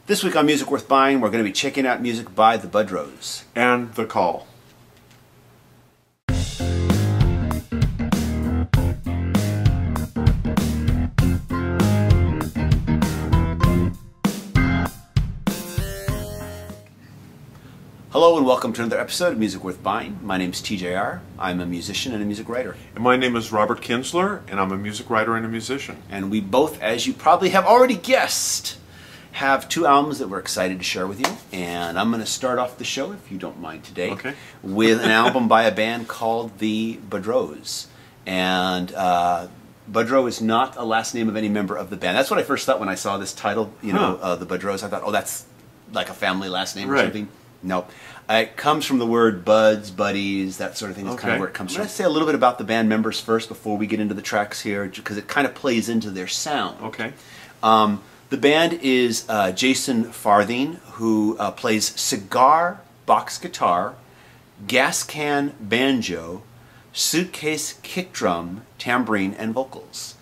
This week on Music Worth Buying, we're going to be checking out music by the Budrows. And The Call. Hello and welcome to another episode of Music Worth Buying. My name is TJR. I'm a musician and a music writer. And my name is Robert Kinsler, and I'm a music writer and a musician. And we both, as you probably have already guessed, have two albums that we're excited to share with you. And I'm going to start off the show, if you don't mind today, with an album by a band called the Budrows. And Budrow is not a last name of any member of the band. That's what I first thought when I saw this title, the Budrows. I thought, oh, that's like a family last name or something. No. It comes from the word buds, buddies, that sort of thing. That's kind of where it comes from. I'm going to say a little bit about the band members first before we get into the tracks here, because it kind of plays into their sound. Okay. The band is Jason Farthing, who plays cigar, box guitar, gas can banjo, suitcase kick drum, tambourine, and vocals.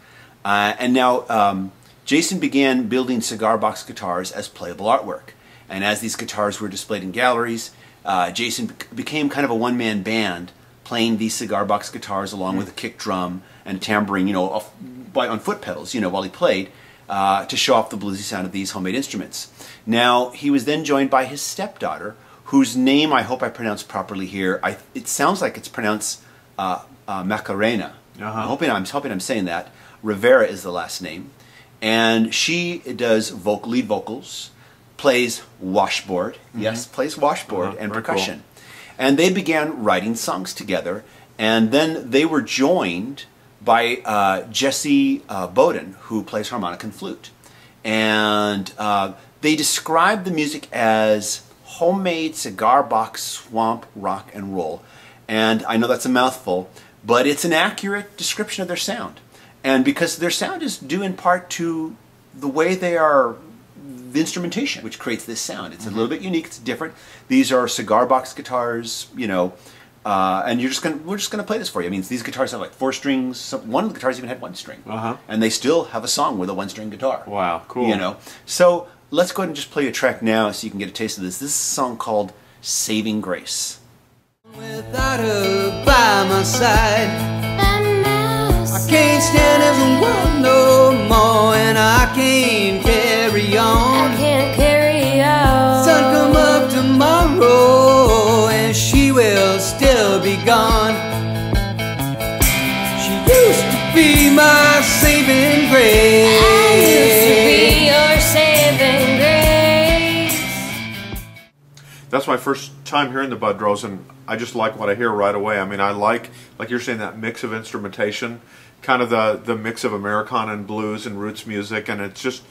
And now Jason began building cigar box guitars as playable artwork. And as these guitars were displayed in galleries, Jason became kind of a one-man band playing these cigar box guitars along with a kick drum and a tambourine, on foot pedals, while he played to show off the bluesy sound of these homemade instruments. Now, he was then joined by his stepdaughter, whose name I hope I pronounced properly here. It sounds like it's pronounced Macarena. I'm hoping I'm saying that. Rivera is the last name. And she does lead vocals, plays washboard, plays washboard and percussion. Cool. And they began writing songs together, and then they were joined by Jesse Bowden, who plays harmonica and flute. And they described the music as homemade cigar box swamp rock and roll. And I know that's a mouthful, but it's an accurate description of their sound. And because their sound is due in part to the way they are, the instrumentation, which creates this sound. It's a little bit unique. It's different. These are cigar box guitars, and we're just gonna play this for you. I mean, these guitars have like 4 strings. One of the guitars even had 1 string, and they still have a song with a 1-string guitar. Wow, cool. So let's go ahead and just play a track now, so you can get a taste of this. This is a song called "Saving Grace." Without her by my side, I can't stand this world no more, and I can't carry on. I can't carry on. Sun come up tomorrow, and she will still be gone. She used to be my saving grace. I used to be your saving grace. That's my first time hearing the Budrows, and I just like what I hear right away. I mean, I like you're saying, that mix of instrumentation, kind of the mix of Americana and blues and roots music, and it just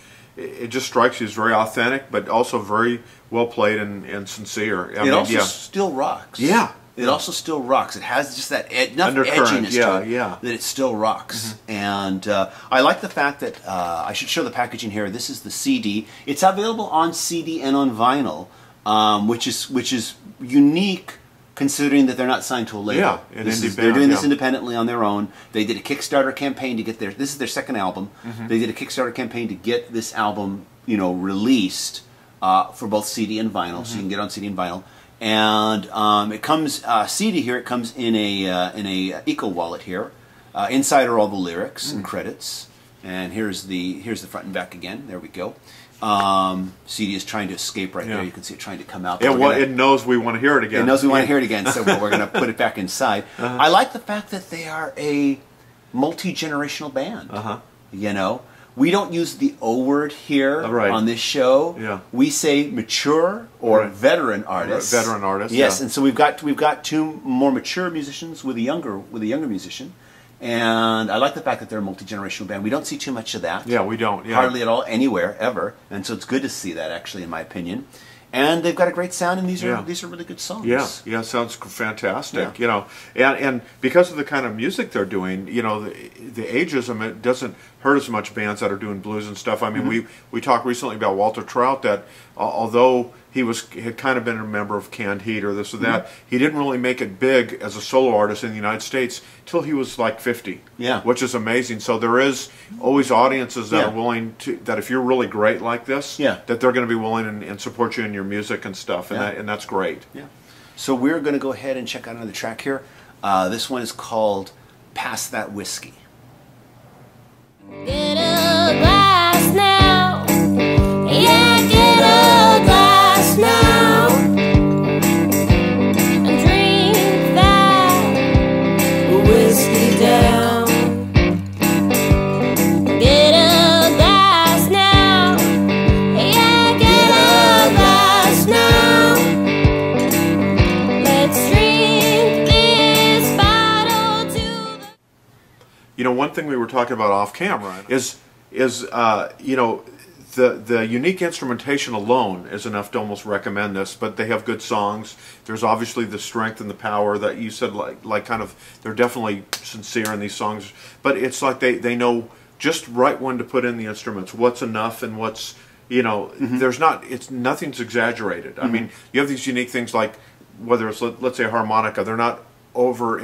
strikes you as very authentic, but also very well played and sincere. It also still rocks. Yeah. It also still rocks. It has just that enough edginess to it that it still rocks. And I like the fact that I should show the packaging here. This is the CD. It's available on CD and on vinyl, which is unique, considering that they're not signed to a label. Yeah, they're doing this independently on their own. They did a Kickstarter campaign to get this is their second album. They did a Kickstarter campaign to get this album, released for both CD and vinyl, so you can get on CD and vinyl. And it comes CD here. It comes in a Eco wallet here. Inside are all the lyrics and credits. And here's the front and back again. There we go. CD is trying to escape right there. You can see it trying to come out. It knows we want to hear it again. It knows we want to hear it again, so we're going to put it back inside. I like the fact that they are a multi-generational band. We don't use the O word here on this show. We say mature or veteran artists. Veteran artists. Yes, and so we've got 2 more mature musicians with a younger musician. And I like the fact that they're a multi-generational band. We don't see too much of that. Yeah, we don't. Hardly at all, anywhere, ever. And so it's good to see that, actually, in my opinion. And they've got a great sound, and these are really good songs. Yeah, sounds fantastic. And because of the kind of music they're doing, the ageism, it doesn't hurt as much bands that are doing blues and stuff. I mean, we talked recently about Walter Trout, that although had kind of been a member of Canned Heat or this or that. He didn't really make it big as a solo artist in the United States till he was like 50. Yeah. Which is amazing. So there is always audiences that are willing to, that if you're really great like this, that they're going to be willing and support you in your music and stuff, and that's great. Yeah. So we're going to go ahead and check out another track here. This one is called Pass That Whiskey. Get a glass now. Yeah, get a glass now. And drink that whiskey down. Get a glass now. Yeah, get a glass now. Let's drink this bottle to the... You know, one thing we were talking about off camera is you know, the unique instrumentation alone is enough to almost recommend this, but they have good songs. There's obviously the strength and the power that you said, like kind of, they're definitely sincere in these songs, but it's like they know just right when to put in the instruments, what's enough and what's, you know, there's not, nothing's exaggerated. I mean, you have these unique things like, whether it's, let's say, a harmonica, they're not over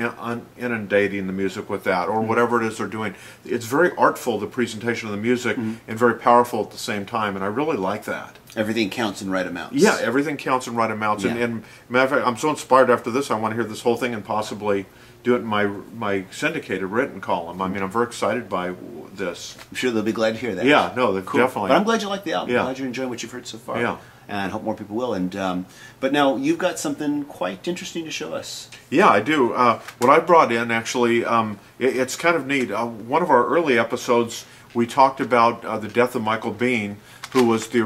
inundating the music with that, or whatever it is they're doing. It's very artful, the presentation of the music, and very powerful at the same time, and I really like that. Everything counts in right amounts. Yeah, everything counts in right amounts, and matter of fact, I'm so inspired after this, I want to hear this whole thing and possibly do it in my syndicated written column. I mean, I'm very excited by this. I'm sure they'll be glad to hear that. Yeah, no, Cool. definitely. But I'm glad you like the album. Yeah. I'm glad you're enjoying what you've heard so far. Yeah. And I hope more people will. And but now you've got something quite interesting to show us. Yeah, I do. What I brought in, actually, it's kind of neat. One of our early episodes, we talked about the death of Michael Bean, who was the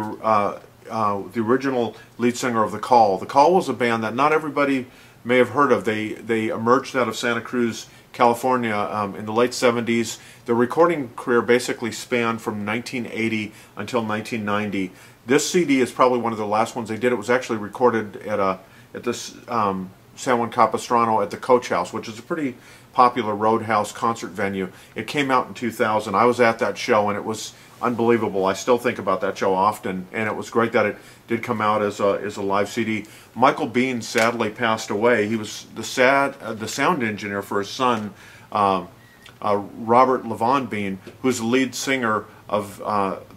original lead singer of The Call. The Call was a band that not everybody may have heard of. They emerged out of Santa Cruz, California in the late 70s. Their recording career basically spanned from 1980 until 1990. This CD is probably one of the last ones they did. It was actually recorded at this San Juan Capistrano at the Coach House, which is a pretty popular roadhouse concert venue. It came out in 2000. I was at that show, and it was unbelievable. I still think about that show often, and it was great that it did come out as a live CD. Michael Bean sadly passed away. He was the sound engineer for his son, Robert Levon Bean, who's the lead singer of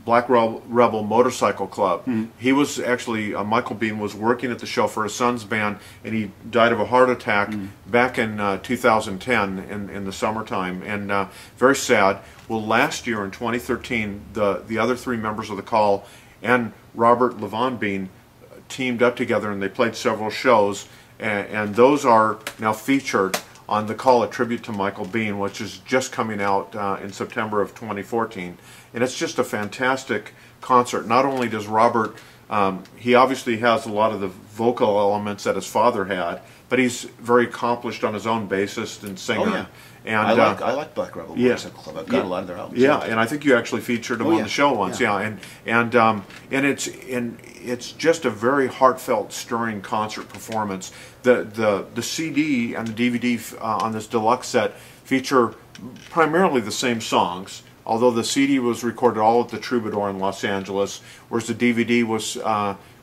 Black Rebel Motorcycle Club. He was actually, Michael Bean was working at the show for his son's band, and he died of a heart attack back in 2010 in the summertime, and very sad. Well, last year in 2013, the other three members of The Call and Robert Levon Bean teamed up together, and they played several shows, and those are now featured on The Call, a tribute to Michael Bean, which is just coming out in September of 2014. And it's just a fantastic concert. Not only does Robert, he obviously has a lot of the vocal elements that his father had, but he's very accomplished on his own bassist and singer. Oh, yeah. And I like Black Rebel Motorcycle Club. I've got a lot of their albums. Yeah, and I think you actually featured him on the show once. And it's just a very heartfelt, stirring concert performance. The CD and the DVD on this deluxe set feature primarily the same songs, although the CD was recorded all at the Troubadour in Los Angeles, whereas the DVD was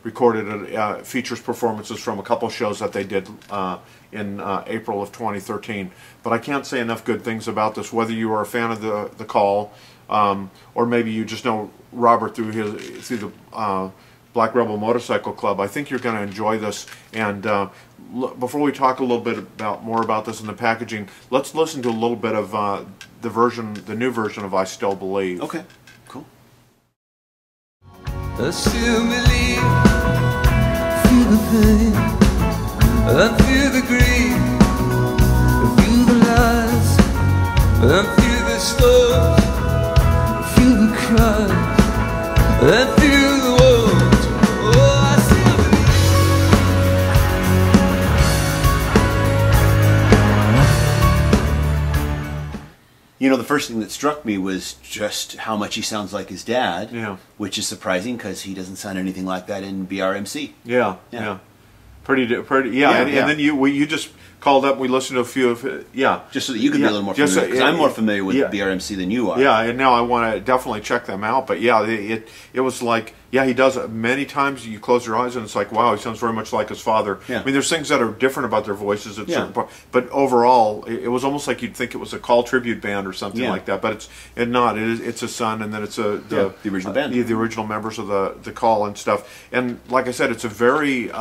recorded, features performances from a couple shows that they did in April of 2013. But I can't say enough good things about this, whether you are a fan of the Call, or maybe you just know Robert through the Black Rebel Motorcycle Club. I think you're going to enjoy this. And before we talk a little bit more about this and the packaging, let's listen to a little bit of the new version of I Still Believe. Okay, cool. I still believe, feel the pain, I feel the grief, I feel the lies, I feel the stars, I feel the cries, I feel the world. Oh, I still believe. You know, the first thing that struck me was just how much he sounds like his dad, which is surprising because he doesn't sound anything like that in BRMC. Yeah. Pretty, yeah. And then you just called up. We listened to a few of it. Yeah. Just so that you could be a little more familiar, because I'm more familiar with BRMC than you are. Yeah, and now I want to definitely check them out. But yeah, it was like, yeah, he does it many times. You close your eyes and it's like, wow, he sounds very much like his father. Yeah. I mean, there's things that are different about their voices at certain points, but overall, it was almost like you'd think it was a call tribute band or something like that. But it's not. It's a son, and then it's the original band, the original members of the call and stuff. And like I said, it's a very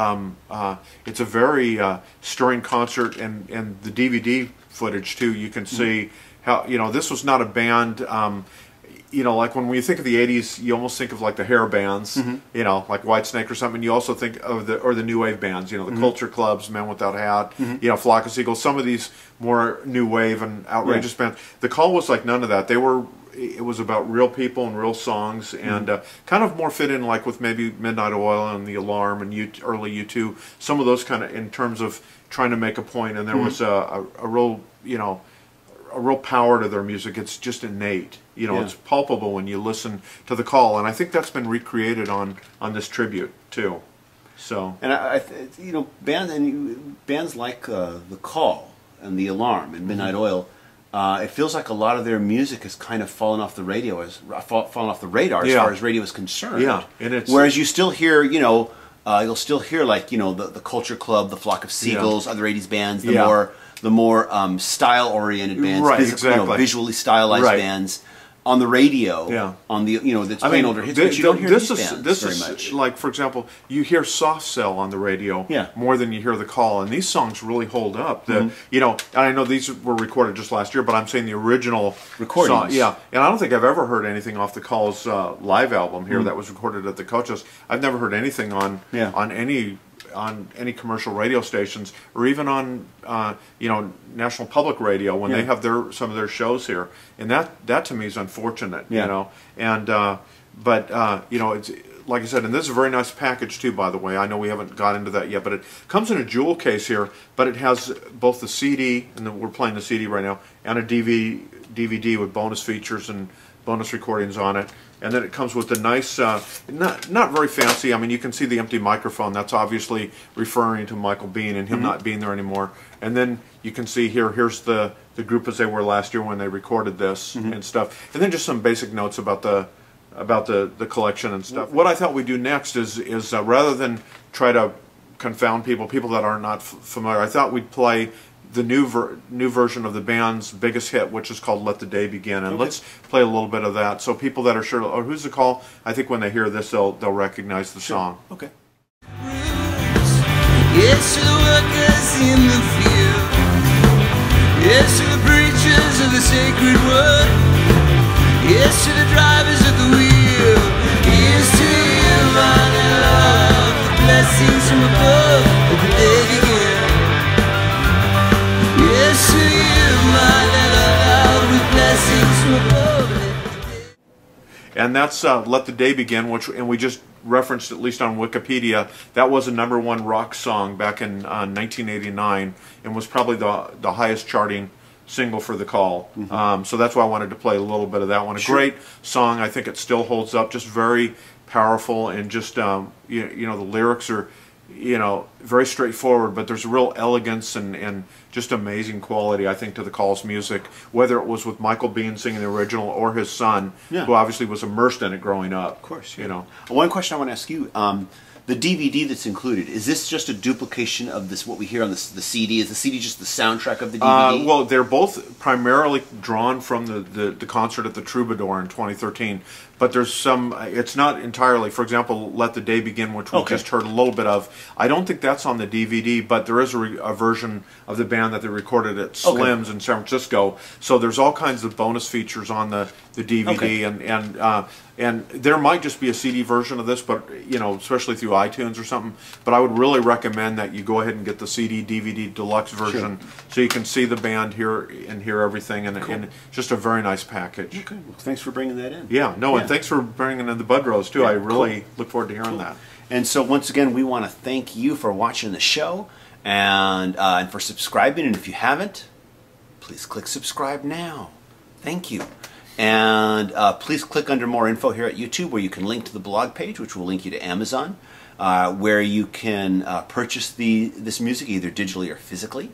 stirring concert, and the DVD footage too. You can see how this was not a band. Like when we think of the '80s, you almost think of like the hair bands, like Whitesnake or something. You also think of the new wave bands, the Culture Clubs, Men Without Hat, Flock of Seagulls. Some of these more new wave and outrageous bands. The Call was like none of that. It was about real people and real songs, and kind of more fit in like with maybe Midnight Oil and The Alarm and early U2. Some of those kind of in terms of trying to make a point, and there was a real a real power to their music. It's just innate. It's palpable when you listen to The Call, and I think that's been recreated on this tribute too. So, and bands like The Call and The Alarm and Midnight Oil, it feels like a lot of their music has kind of fallen off the radar as far as radio is concerned. Yeah, and whereas you still hear, you'll still hear like the Culture Club, the Flock of Seagulls, other '80s bands, the more style-oriented bands, right? Exactly, visually stylized bands on the radio. On the that's playing older hits, but you don't hear these bands very much. Like for example, you hear Soft Cell on the radio more than you hear The Call, and these songs really hold up. And I know these were recorded just last year, but I'm saying the original recordings. And I don't think I've ever heard anything off The Call's live album here that was recorded at the Coaches. I've never heard anything on any commercial radio stations, or even on National Public Radio when they have some of their shows here, and that to me is unfortunate. It's like I said, and this is a very nice package too, by the way. I know we haven't got into that yet, but it comes in a jewel case here, but it has both the CD, and then we're playing the CD right now, and a DVD with bonus features and bonus recordings on it. And then it comes with a nice, not very fancy. I mean, you can see the empty microphone. That's obviously referring to Michael Bean and him not being there anymore. And then you can see here's the group as they were last year when they recorded this and stuff. And then just some basic notes about the collection and stuff. What I thought we'd do next is rather than try to confound people that are not familiar, I thought we'd play the new version of the band's biggest hit, which is called "Let the Day Begin," and let's play a little bit of that, so people that are sure, oh, who's The Call? I think when they hear this, they'll recognize the song. Okay. Yes, to the workers in the field. Yes, to the preachers of the sacred word. Yes, to the drivers of the wheel. Yes, to you, my love. The blessings from above. Let the day begin. Yes, to you, my love, with blessings from above. And that's "Let the Day Begin," and we just referenced, at least on Wikipedia, that was a #1 rock song back in 1989, and was probably the highest charting single for The Call. So that's why I wanted to play a little bit of that one. A great song. I think it still holds up. Just very powerful, and just the lyrics are very straightforward, but there's a real elegance and just amazing quality, I think, to The Call's music, whether it was with Michael Bean singing the original or his son, who obviously was immersed in it growing up. Of course, One question I want to ask you, the DVD that's included, is this just a duplication of what we hear on the CD? Is the CD just the soundtrack of the DVD? Well, they're both primarily drawn from the concert at the Troubadour in 2013, but there's some, it's not entirely. For example, "Let the Day Begin," which we just heard a little bit of, I don't think that's on the DVD, but there is a version of the band that they recorded at Slim's in San Francisco, so there's all kinds of bonus features on the DVD, and there might just be a CD version of this, but especially through iTunes or something. But I would really recommend that you go ahead and get the CD DVD deluxe version, so you can see the band here and hear everything, and just a very nice package. Okay, well, thanks for bringing that in. And thanks for bringing in the Budrows too. I really look forward to hearing that. And so once again, we want to thank you for watching the show and for subscribing. And if you haven't, please click subscribe now. Thank you. And please click under more info here at YouTube, where you can link to the blog page, which will link you to Amazon, where you can purchase this music either digitally or physically.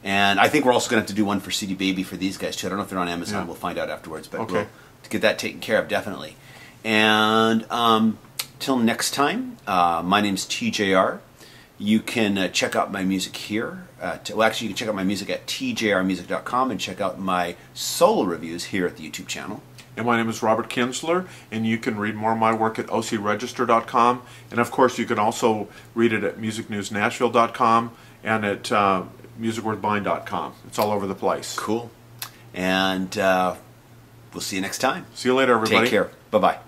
And I think we're also going to have to do one for CD Baby for these guys too. I don't know if they're on Amazon. Yeah. We'll find out afterwards, but Okay. we'll get that taken care of definitely. And till next time, my name's TJR. You can check out my music here. Well, actually, you can check out my music at tjrmusic.com and check out my solo reviews here at the YouTube channel. And my name is Robert Kinsler, and you can read more of my work at ocregister.com. And of course, you can also read it at musicnewsnashville.com and at musicworthbuying.com. It's all over the place. Cool. And we'll see you next time. See you later, everybody. Take care. Bye-bye.